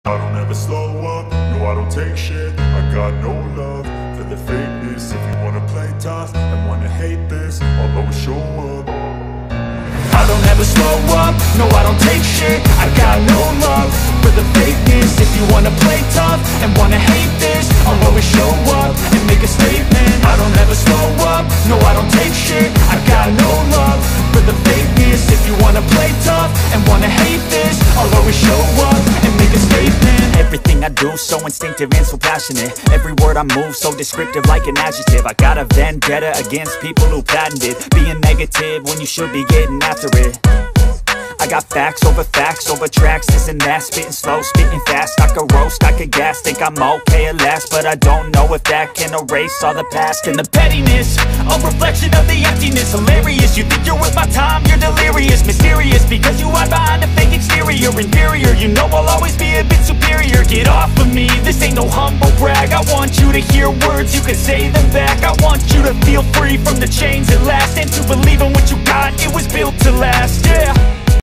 I don't ever slow up, no I don't take shit. I got no love for the fakeness. If you wanna play tough and wanna hate this, I'll always show up. I don't ever slow up, no I don't take shit. I got no love for the fakeness. If you wanna play tough and wanna hate this, I'll always show up and make a statement. I don't ever slow up, no I don't take shit. I got no love for the fakeness. If you wanna play tough and wanna hate this, I'll always show up and make a statement. Everything I do so instinctive and so passionate. Every word I move so descriptive like an adjective. I got a vendetta against people who patented being negative when you should be getting after it. I got facts over tracks, this and that. Spitting slow, spitting fast, I could roast, I could gas. Think I'm okay at last, but I don't know if that can erase all the past. And the pettiness, a reflection of the emptiness. Hilarious, you think you're worth my time, you're delirious. Mysterious, because you hide behind a fake exterior. Inferior, you know I'll always be a bit superior. Get off of me, this ain't no humble brag. I want you to hear words, you can say them back. I want you to feel free from the chains at last, and to believe in what you got, it was built to last.